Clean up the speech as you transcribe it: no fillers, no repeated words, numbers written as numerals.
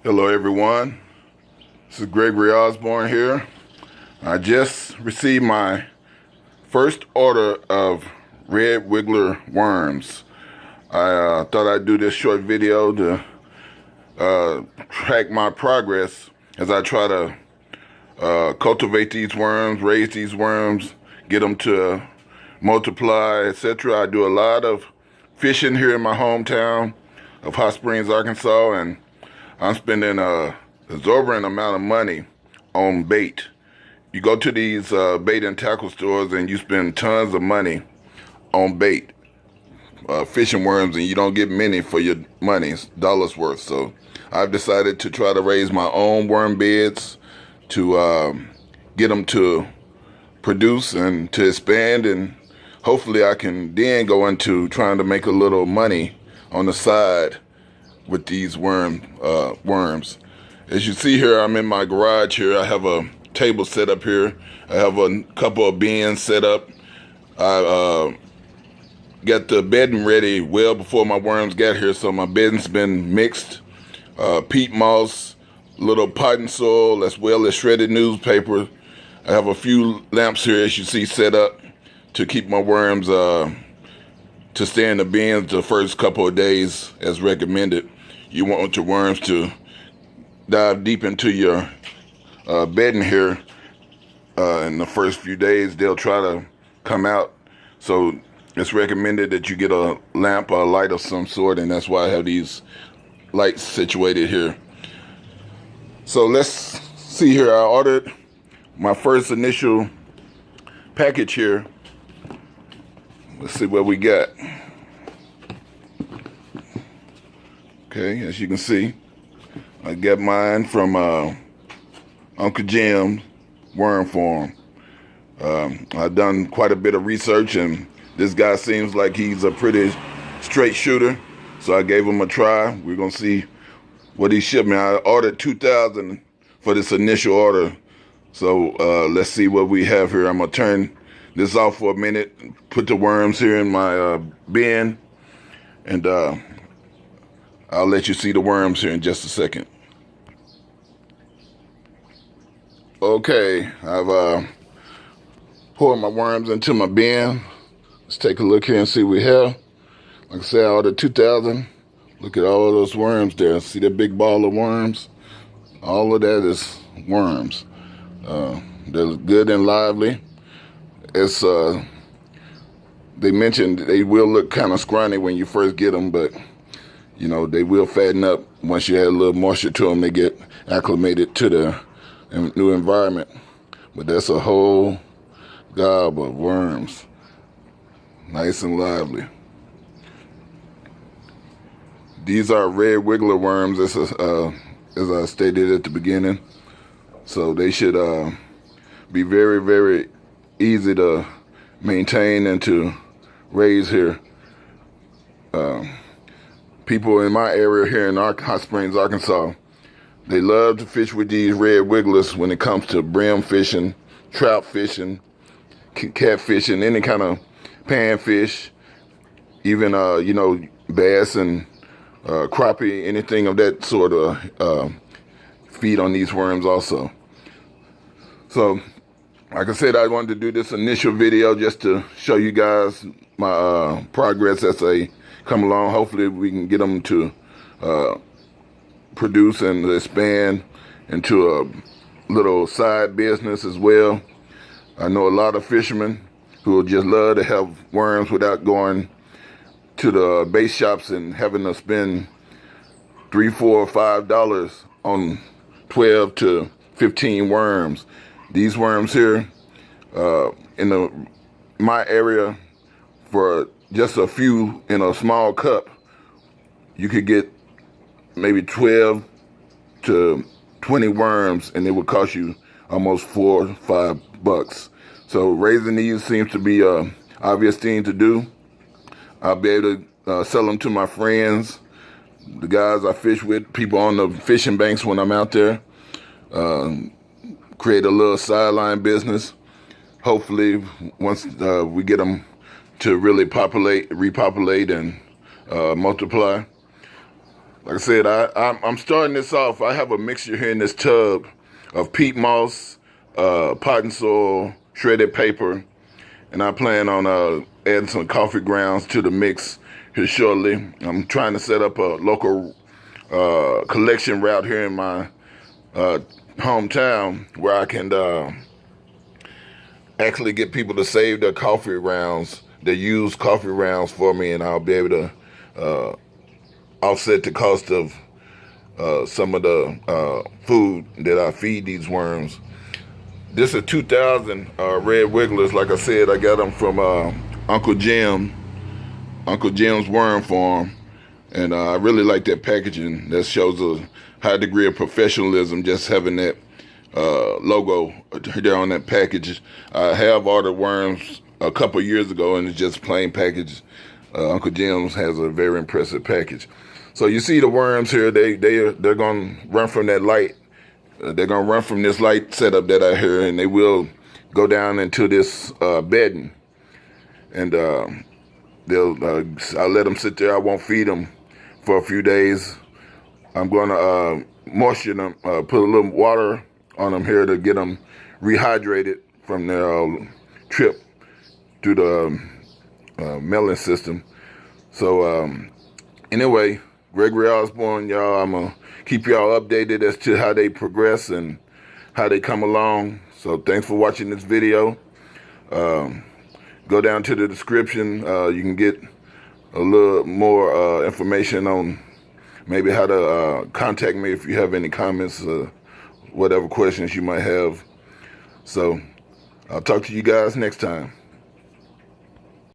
Hello everyone, this is Gregory Osborne here. I just received my first order of red wiggler worms. I thought I'd do this short video to track my progress as I try to cultivate these worms, raise these worms, get them to multiply, etc. I do a lot of fishing here in my hometown of Hot Springs, Arkansas, and I'm spending an exorbitant amount of money on bait. You go to these bait and tackle stores and you spend tons of money on bait, fishing worms, and you don't get many for your money, dollars worth. So I've decided to try to raise my own worm beds to get them to produce and to expand, and hopefully I can then go into trying to make a little money on the side with these worms. As you see here, I'm in my garage here. I have a table set up here. I have a couple of bins set up. I got the bedding ready well before my worms got here, so my bedding's been mixed. Peat moss, little potting soil, as well as shredded newspaper. I have a few lamps here, as you see, set up to keep my worms to stay in the bins the first couple of days as recommended. You want your worms to dive deep into your bedding here in the first few days. They'll try to come out, so it's recommended that you get a lamp or a light of some sort, and that's why I have these lights situated here. So let's see here. I ordered my first initial package here. Let's see what we got. Okay, as you can see, I got mine from Uncle Jim's Worm Farm. I've done quite a bit of research, and this guy seems like he's a pretty straight shooter, so I gave him a try. We're gonna see what he shipped me. I ordered 2,000 for this initial order, so let's see what we have here. I'm gonna turn this off for a minute, put the worms here in my bin, and I'll let you see the worms here in just a second. Okay, I've poured my worms into my bin. Let's take a look here and see what we have. Like I said, I ordered 2,000. Look at all of those worms there. See that big ball of worms? All of that is worms. They're good and lively. It's they mentioned they will look kind of scrawny when you first get them, but you know, they will fatten up once you add a little moisture to them. They get acclimated to the new environment. But that's a whole gob of worms, nice and lively. These are red wiggler worms, as I stated at the beginning. So they should be very, very easy to maintain and to raise here. People in my area here in Hot Springs, Arkansas, they love to fish with these red wigglers when it comes to brim fishing, trout fishing, cat fishing, any kind of panfish, even you know, bass and crappie, anything of that sort of feed on these worms also. So like I said, I wanted to do this initial video just to show you guys my progress as they come along. Hopefully we can get them to produce and expand into a little side business as well. I know a lot of fishermen who would just love to have worms without going to the bait shops and having to spend $3, $4, $5 on 12 to 15 worms. These worms here in my area, for just a few in a small cup, you could get maybe 12 to 20 worms, and it would cost you almost $4 or $5. So raising these seems to be an obvious thing to do. I'll be able to sell them to my friends, the guys I fish with, people on the fishing banks when I'm out there. Create a little sideline business. Hopefully, once we get them to really repopulate and multiply. Like I said, I'm starting this off. I have a mixture here in this tub of peat moss, potting soil, shredded paper, and I plan on adding some coffee grounds to the mix here shortly. I'm trying to set up a local collection route here in my hometown where I can actually get people to save their coffee rounds, they use coffee rounds for me, and I'll be able to offset the cost of some of the food that I feed these worms. This is 2,000 red wigglers. Like I said, I got them from Uncle Jim's worm farm, and I really like that packaging. That shows a high degree of professionalism, just having that logo there on that package. I have ordered worms a couple years ago, and it's just plain package. Uncle Jim's has a very impressive package. So you see the worms here, they're gonna run from that light. They're gonna run from this light setup that I hear, and they will go down into this bedding. And I'll let them sit there. I won't feed them for a few days. I'm gonna moisture them, put a little water on them here to get them rehydrated from their trip through the melon system. So anyway, Gregory Osborne, y'all, I'm going to keep y'all updated as to how they progress and how they come along. So thanks for watching this video. Go down to the description. You can get a little more information on maybe how to contact me if you have any comments, whatever questions you might have. So I'll talk to you guys next time.